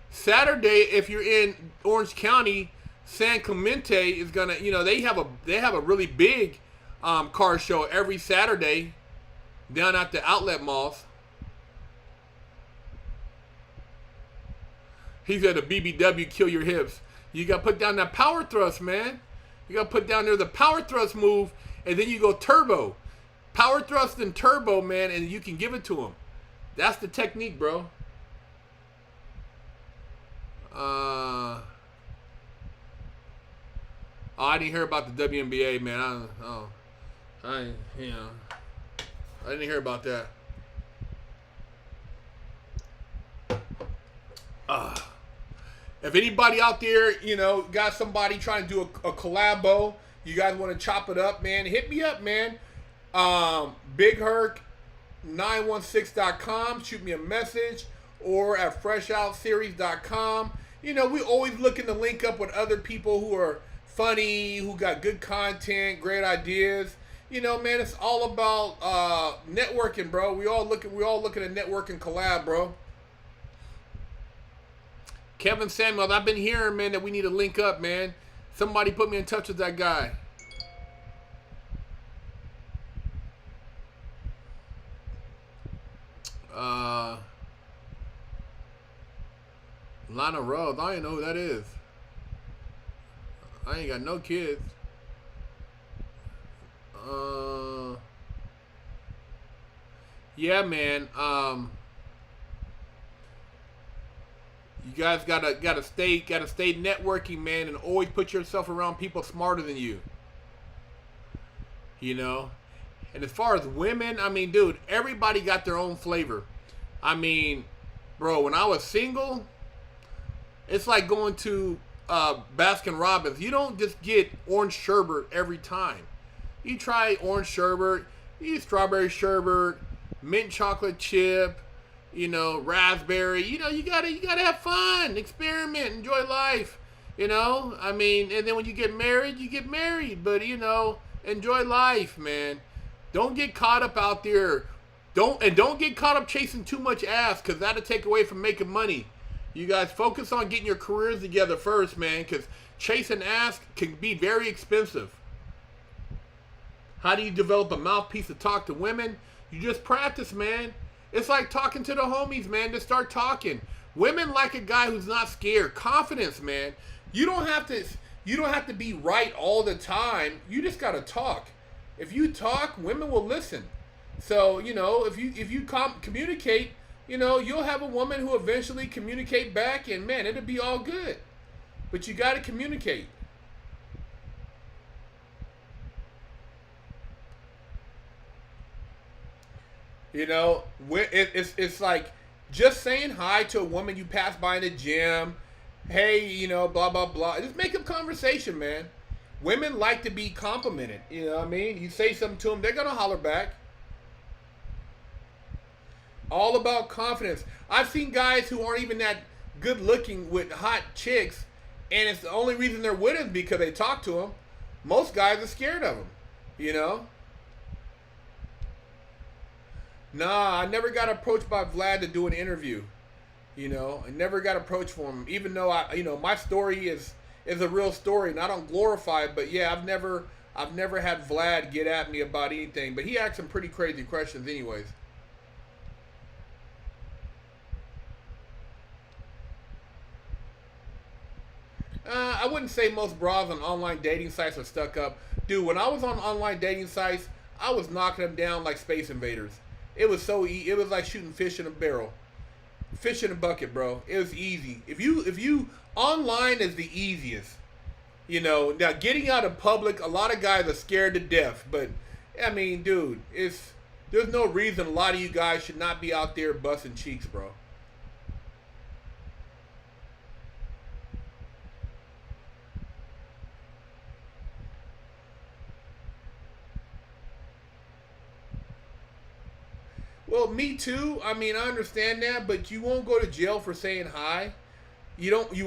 A: Saturday, if you're in Orange County, San Clemente is gonna, you know, they have a really big car show every Saturday down at the outlet malls. He said a BBW kill your hips. You got to put down that power thrust, man. You got to put down there the power thrust move, and then you go turbo. Power thrust and turbo, man, and you can give it to him. That's the technique, bro. Oh, I didn't hear about the WNBA, man. I didn't hear about that. If anybody out there, you know, got somebody trying to do a collabo, you guys want to chop it up, man, hit me up, man. Big Herc916.com. Shoot me a message, or at freshoutseries.com. You know, we always looking to link up with other people who are funny, who got good content, great ideas. You know, man, it's all about networking, bro. We all looking at network and collab, bro. Kevin Samuel, I've been hearing, man, that we need to link up, man. Somebody put me in touch with that guy. Lana Rose, I don't know who that is. I ain't got no kids. Yeah, man. You guys gotta stay networking, man, and always put yourself around people smarter than you. You know? And as far as women, I mean, dude, everybody got their own flavor. I mean, bro, when I was single, it's like going to Baskin Robbins. You don't just get orange sherbet every time. You try orange sherbet, you get strawberry sherbet, mint chocolate chip, you know, raspberry. You know, you gotta have fun, experiment, enjoy life. You know, I mean, and then when you get married, you get married. But you know, enjoy life, man. Don't get caught up out there. Don't get caught up chasing too much ass, because that'll take away from making money. You guys focus on getting your careers together first, man, because chasing ass can be very expensive. How do you develop a mouthpiece to talk to women? You just practice, man. It's like talking to the homies, man. Just start talking. Women like a guy who's not scared. Confidence, man. You don't have to be right all the time. You just gotta talk. If you talk, women will listen. So, you know, if you communicate, you know, you'll have a woman who eventually communicate back, and man, it'll be all good. But you got to communicate. You know, it's like just saying hi to a woman you pass by in the gym. Hey, you know, blah, blah, blah. Just make a conversation, man. Women like to be complimented. You know what I mean? You say something to them, they're going to holler back. All about confidence. I've seen guys who aren't even that good looking with hot chicks, and it's the only reason they're with them because they talk to them. Most guys are scared of him. You know. Nah, I never got approached by Vlad to do an interview. You know, I never got approached for him, even though my story is a real story, and I don't glorify it. But yeah, I've never had Vlad get at me about anything. But he asked some pretty crazy questions, anyways. I wouldn't say most bras on online dating sites are stuck up. Dude, when I was on online dating sites, I was knocking them down like Space Invaders. It was it was like shooting fish in a barrel. Fish in a bucket, bro. It was easy. If you online is the easiest. You know, now getting out of public, a lot of guys are scared to death. But I mean, dude, there's no reason a lot of you guys should not be out there busting cheeks, bro. Well, me too. I mean, I understand that, but you won't go to jail for saying hi. You won't you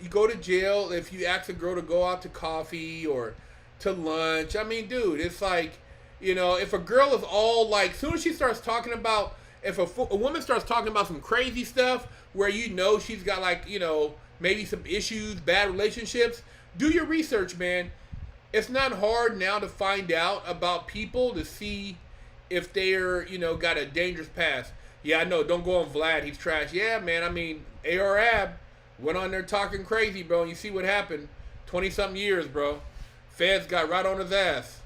A: go to jail if you ask a girl to go out to coffee or to lunch. I mean, dude, it's like, if a girl is all like, as soon as she starts talking about, if a woman starts talking about some crazy stuff where she's got like, maybe some issues, bad relationships, do your research, man. It's not hard now to find out about people to see if they're, got a dangerous past. Yeah, I know. Don't go on Vlad. He's trash. Yeah, man. I mean, AR went on there talking crazy, bro. And you see what happened. 20-something years, bro. Feds got right on his ass.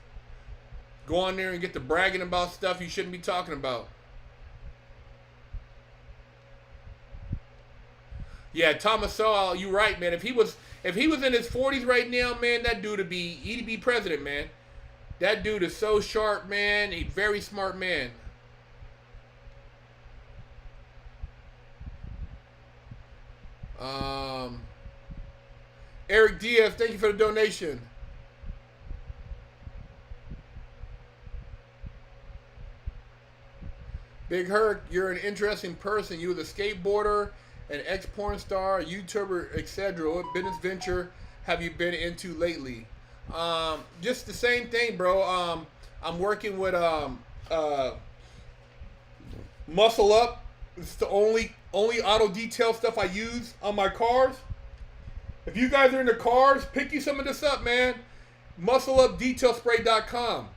A: Go on there and get to bragging about stuff you shouldn't be talking about. Yeah, Tomasulo, you right, man. If he was in his 40s right now, man, that dude he'd be president, man. That dude is so sharp, man. A very smart man. Eric Diaz, thank you for the donation. Big Herc, you're an interesting person. You was a skateboarder, an ex-porn star, YouTuber, etc. What business venture have you been into lately? Just the same thing, bro. I'm working with Muscle Up. It's the only auto detail stuff I use on my cars. If you guys are into cars, pick you some of this up, man. MuscleUpDetailSpray.com.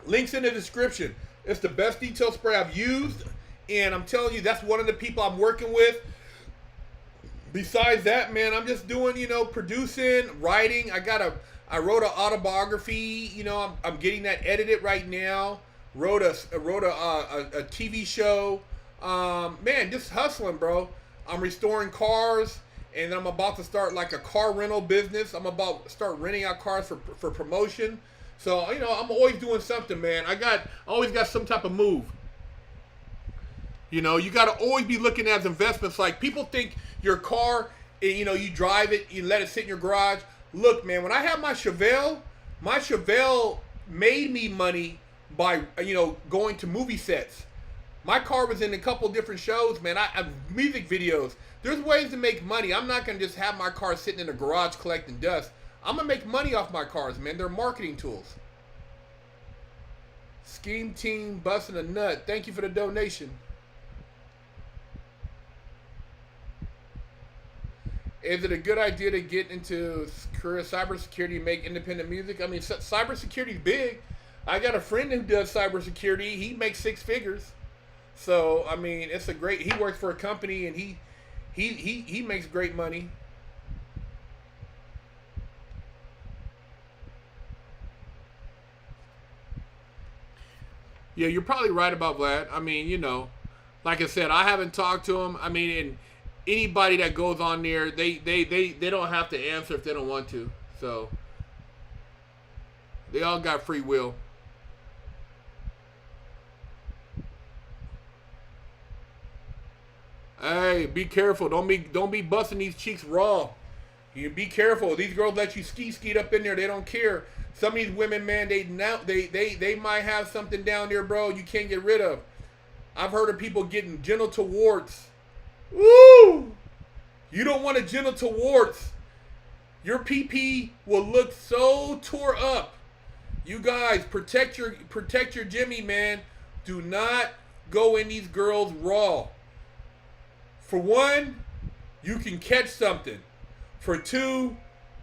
A: Links in the description. It's the best detail spray I've used, and I'm telling you, that's one of the people I'm working with. Besides that, man, I'm just doing, producing, writing. I wrote an autobiography. I'm getting that edited right now. Wrote a TV show. Man, just hustling, bro. I'm restoring cars, and I'm about to start like a car rental business. I'm about to start renting out cars for promotion. So, I'm always doing something, man. I always got some type of move. You got to always be looking at investments. Like, people think your car, you drive it, you let it sit in your garage. Look, man, when I had my Chevelle made me money by, going to movie sets. My car was in a couple different shows, man. I music videos. There's ways to make money. I'm not going to just have my car sitting in a garage collecting dust. I'm going to make money off my cars, man. They're marketing tools. Scheme Team busting a nut. Thank you for the donation. Is it a good idea to get into career cybersecurity and make independent music? I mean, cybersecurity is big. I got a friend who does cybersecurity. He makes 6 figures. So, I mean, he works for a company, and he makes great money. Yeah, you're probably right about Vlad. I mean, like I said, I haven't talked to him. I mean, and anybody that goes on there, they don't have to answer if they don't want to. So they all got free will. Hey, be careful. Don't be busting these cheeks raw. You be careful. These girls let you skeet up in there. They don't care. Some of these women, man, they might have something down there, bro, you can't get rid of. I've heard of people getting genital warts. Woo! You don't want a genital warts. Your PP will look so tore up. You guys, protect your Jimmy, man. Do not go in these girls raw. For one, you can catch something. For two,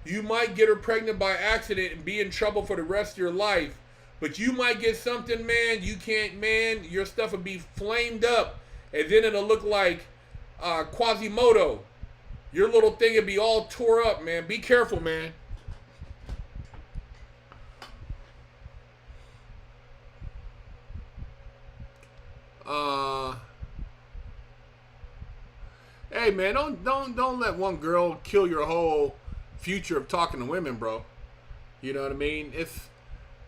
A: you might get her pregnant by accident and be in trouble for the rest of your life. But you might get something, man, you can't, man, your stuff will be flamed up. And then it'll look like Quasimodo. Your little thing will be all tore up, man. Be careful, man. Hey, man, don't let one girl kill your whole future of talking to women, bro. You know what I mean? It's,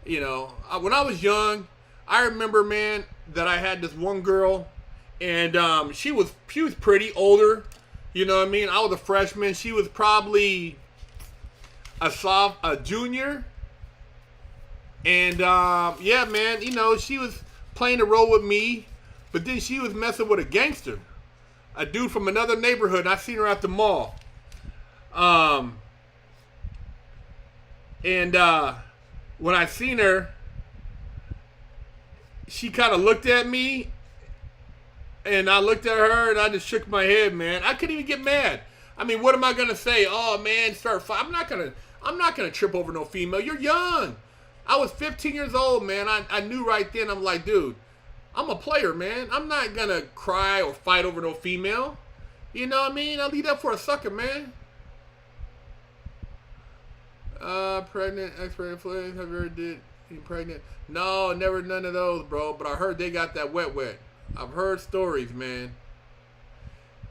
A: you know, when I was young, I remember, man, that I had this one girl, and she was pretty older. You know what I mean? I was a freshman. She was probably a junior. And yeah, man, you know, she was playing a role with me, but then she was messing with a gangster, a dude from another neighborhood. And I seen her at the mall. And when I seen her, she kind of looked at me, and I looked at her, and I just shook my head, man. I couldn't even get mad. I mean, what am I gonna say? Oh man, start fight. I'm not gonna trip over no female. You're young. I was 15 years old, man. I knew right then. I'm like, dude, I'm a player, man. I'm not gonna cry or fight over no female. You know what I mean? I'll leave that for a sucker, man. Pregnant, ex-pregnant flames. Have you ever did any pregnant? No, never none of those, bro. But I heard they got that wet. I've heard stories, man.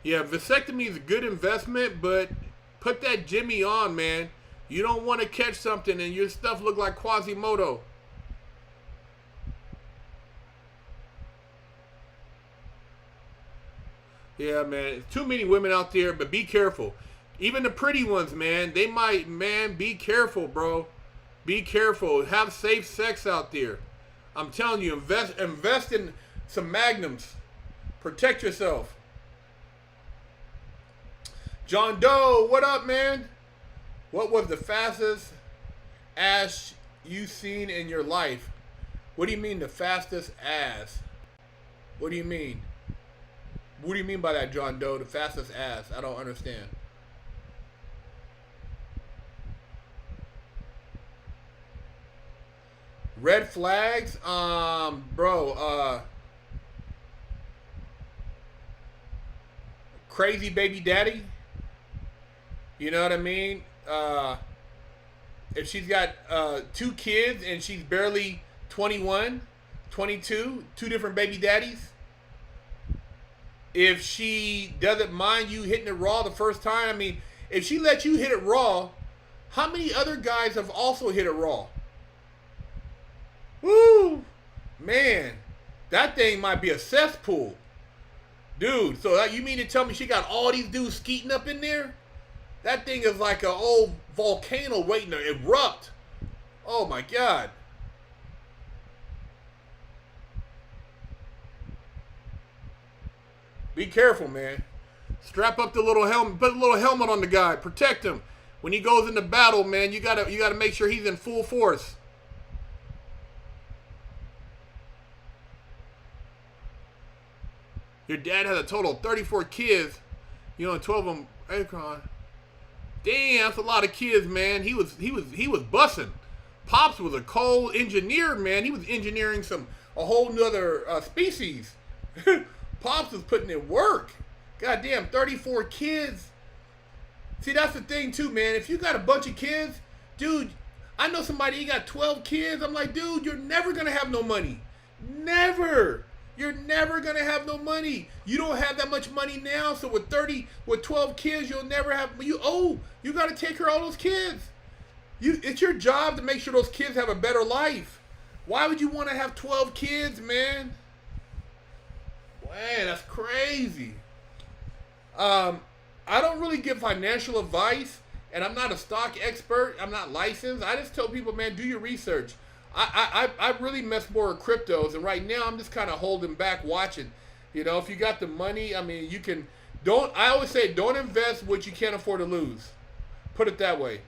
A: Yeah, vasectomy is a good investment, but put that Jimmy on, man. You don't want to catch something and your stuff look like Quasimodo. Yeah, man. Too many women out there, but be careful. Even the pretty ones, man. They might, man, be careful, bro. Be careful. Have safe sex out there. I'm telling you, invest in some magnums. Protect yourself. John Doe, what up, man? What was the fastest ass you've seen in your life? What do you mean the fastest ass? What do you mean? What do you mean by that, John Doe? The fastest ass? I don't understand. Red flags? Bro, crazy baby daddy? You know what I mean? If she's got 2 kids and she's barely 21, 22, 2 different baby daddies. If she doesn't mind you hitting it raw the first time, I mean, if she lets you hit it raw, how many other guys have also hit it raw? Woo! Man, that thing might be a cesspool. Dude, so you mean to tell me she got all these dudes skeeting up in there? That thing is like an old volcano waiting to erupt. Oh my God. Be careful, man. Strap up the little helmet. Put a little helmet on the guy. Protect him. When he goes into battle, man, you gotta make sure he's in full force. Your dad has a total of 34 kids. You know, 12 of them Akron. Damn, that's a lot of kids, man. He was bussing. Pops was a coal engineer, man. He was engineering a whole nother species. Pops was putting in work. Goddamn, 34 kids. See, that's the thing too, man. If you got a bunch of kids, dude, I know somebody, he got 12 kids. I'm like, dude, you're never gonna have no money. Never. You're never gonna have no money. You don't have that much money now, so with 12 kids, you'll never have. You gotta take care of all those kids. It's your job to make sure those kids have a better life. Why would you want to have 12 kids, man? Man, that's crazy. I don't really give financial advice, and I'm not a stock expert. I'm not licensed. I just tell people, man, do your research. I really mess more with cryptos, and right now I'm just kind of holding back, watching. You know, if you got the money, I mean, I always say, don't invest what you can't afford to lose. Put it that way.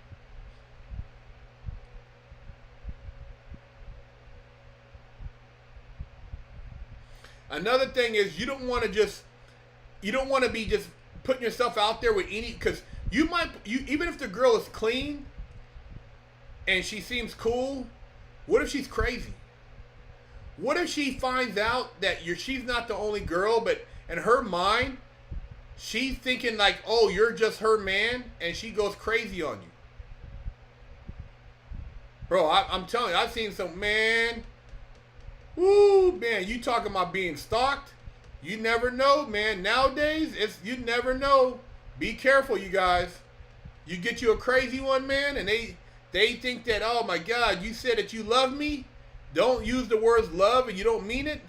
A: Another thing is you don't want to be just putting yourself out there with any, because even if the girl is clean and she seems cool, what if she's crazy? What if she finds out that she's not the only girl, but in her mind, she's thinking like, oh, you're just her man, and she goes crazy on you. Bro, I'm telling you, I've seen some, man. Woo, man, you talking about being stalked? You never know, man. Nowadays, you never know. Be careful, you guys. You get you a crazy one, man, and they think that, oh my God, you said that you love me. Don't use the words love and you don't mean it.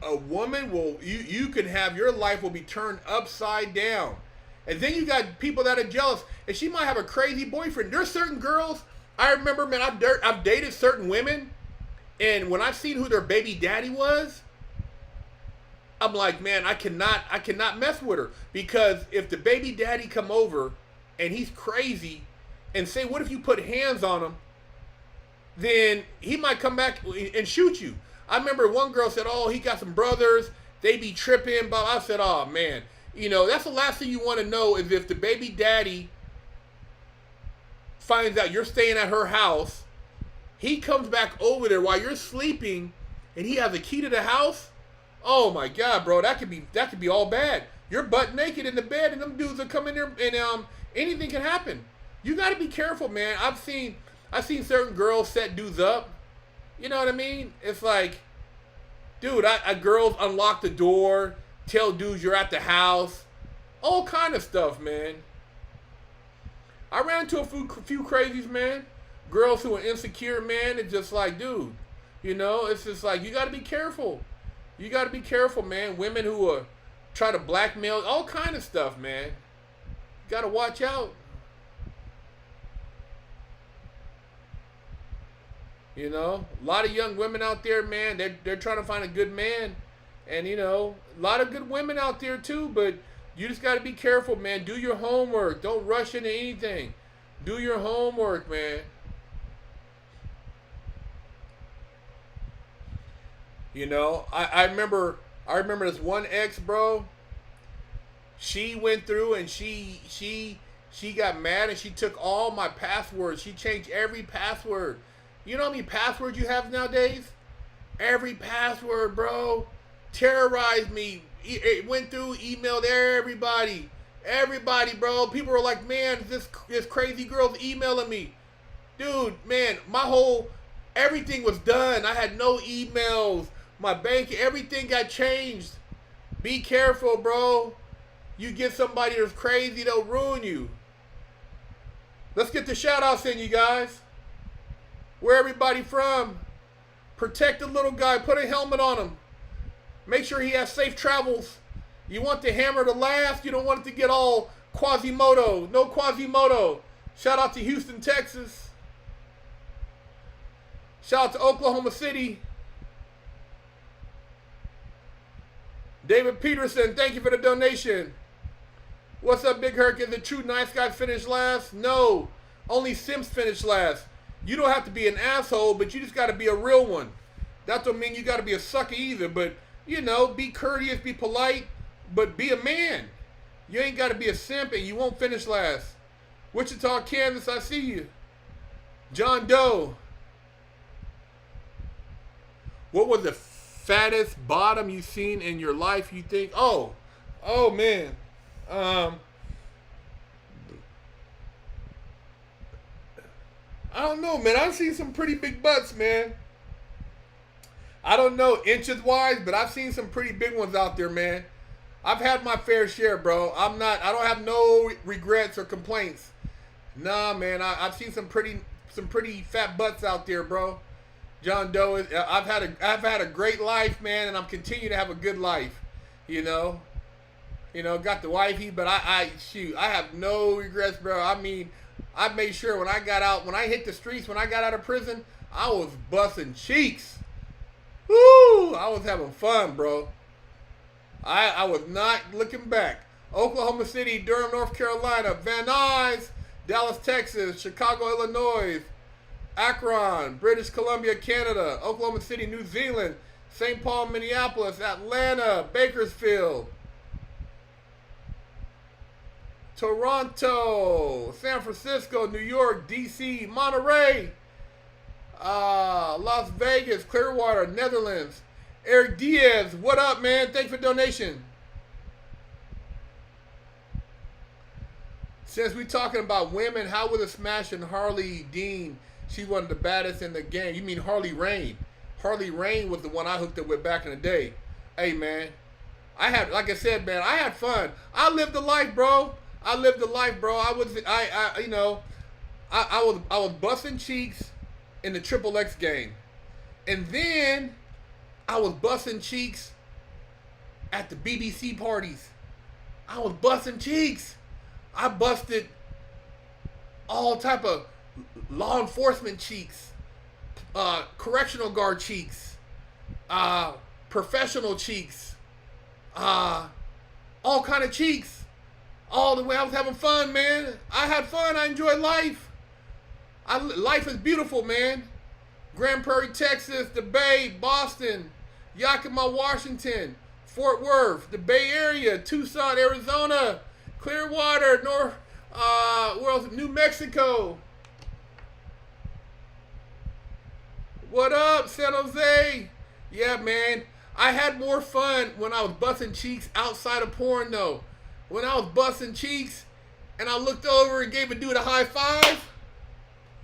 A: A woman will, you can have, your life will be turned upside down. And then you got people that are jealous. And she might have a crazy boyfriend. There's certain girls, I remember, man, I've dated certain women, and when I've seen who their baby daddy was, I'm like, man, I cannot mess with her. Because if the baby daddy come over and he's crazy, and say, what if you put hands on him, then he might come back and shoot you. I remember one girl said, oh, he got some brothers, they be tripping, but I said, oh man, that's the last thing you want to know, is if the baby daddy finds out you're staying at her house, he comes back over there while you're sleeping, and he has a key to the house. Oh my God, bro, that could be all bad. You're butt naked in the bed, and them dudes will come in there, and anything can happen. You got to be careful, man. I've seen certain girls set dudes up. You know what I mean? It's like, dude, girls unlock the door, tell dudes you're at the house, all kind of stuff, man. I ran into a few crazies, man. Girls who are insecure, man. It's just like, dude, it's just like, you got to be careful. You got to be careful, man. Women who are try to blackmail, all kind of stuff, man. You got to watch out. A lot of young women out there, man, they're trying to find a good man. And, a lot of good women out there too, but you just got to be careful, man. Do your homework. Don't rush into anything. Do your homework, man. I remember this one ex, bro. She went through and she got mad and she took all my passwords. She changed every password. You know how many passwords you have nowadays? Every password, bro. Terrorized me. It went through, emailed everybody. Everybody, bro. People were like, man, this crazy girl's emailing me. Dude, man, everything was done. I had no emails. My bank, everything got changed. Be careful, bro. You get somebody that's crazy, they'll ruin you. Let's get the shout outs in, you guys. Where everybody from? Protect the little guy. Put a helmet on him. Make sure he has safe travels. You want the hammer to last. You don't want it to get all Quasimodo. No Quasimodo. Shout out to Houston, Texas. Shout out to Oklahoma City. David Peterson, thank you for the donation. What's up, Big Herc? Is it true nice guys finish last? No. Only simps finish last. You don't have to be an asshole, but you just got to be a real one. That don't mean you got to be a sucker either, but, be courteous, be polite, but be a man. You ain't got to be a simp and you won't finish last. Wichita, Kansas, I see you. John Doe. What was the fattest bottom you've seen in your life, you think? Oh man. I don't know, man. I've seen some pretty big butts, man. I don't know inches wise, but I've seen some pretty big ones out there, man. I've had my fair share, bro. I don't have no regrets or complaints. Nah, man. I've seen some pretty fat butts out there, bro. John Doe is. I've had a great life, man, and I'm continuing to have a good life. Got the wifey, but I have no regrets, bro. I mean, I made sure when I hit the streets, when I got out of prison, I was busting cheeks. Woo! I was having fun, bro. I was not looking back. Oklahoma City, Durham, North Carolina, Van Nuys, Dallas, Texas, Chicago, Illinois, Akron, British Columbia, Canada, Oklahoma City, New Zealand, St. Paul, Minneapolis, Atlanta, Bakersfield, Toronto, San Francisco, New York, DC, Monterey, Las Vegas, Clearwater, Netherlands. Eric Diaz, what up, man? Thanks for donation. Since we talking about women, how was it smashing Harley Dean? She's one of the baddest in the game. You mean Harley Rain? Harley Rain was the one I hooked up with back in the day. Hey, man, I had, like I said, man, I had fun. I lived the life, bro. I lived the life, bro. I was busting cheeks in the Triple X game, and then I was busting cheeks at the BBC parties. I was busting cheeks. I busted all type of law enforcement cheeks, correctional guard cheeks, professional cheeks, all kind of cheeks. All the way. I was having fun, man. I had fun. I enjoyed life. Life is beautiful, man. Grand Prairie, Texas, the Bay, Boston, Yakima, Washington, Fort Worth, the Bay Area, Tucson, Arizona, Clearwater, New Mexico. What up, San Jose? Yeah, man. I had more fun when I was busting cheeks outside of porn, though. When I was busting cheeks and I looked over and gave a dude a high five.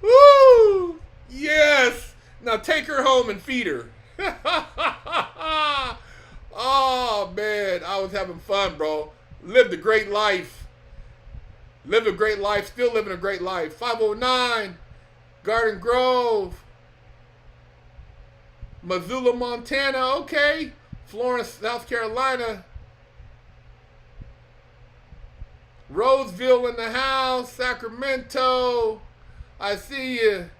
A: Woo! Yes! Now take her home and feed her. Oh, man. I was having fun, bro. Lived a great life. Lived a great life. Still living a great life. 509, Garden Grove, Missoula, Montana. Okay. Florence, South Carolina. Roseville in the house. Sacramento. I see you.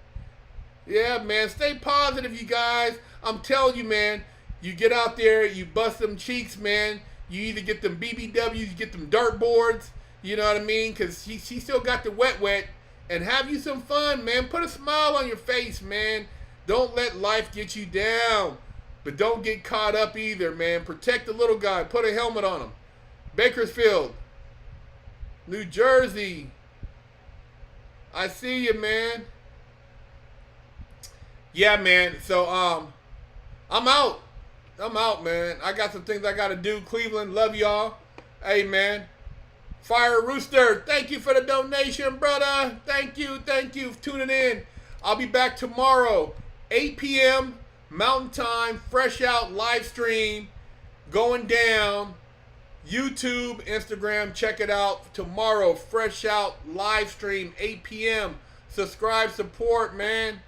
A: Yeah, man. Stay positive, you guys. I'm telling you, man. You get out there, you bust them cheeks, man. You either get them BBWs, you get them dartboards. You know what I mean? Because she still got the wet. And have you some fun, man. Put a smile on your face, man. Don't let life get you down. But don't get caught up either, man. Protect the little guy. Put a helmet on him. Bakersfield, New Jersey. I see you, man. Yeah, man. So, I'm out. I'm out, man. I got some things I got to do. Cleveland, love y'all. Hey, man. Fire Rooster, thank you for the donation, brother. Thank you for tuning in. I'll be back tomorrow, 8 p.m. Mountain Time, fresh out live stream going down. YouTube, Instagram, check it out. Tomorrow, fresh out live stream, 8 p.m. Subscribe, support, man.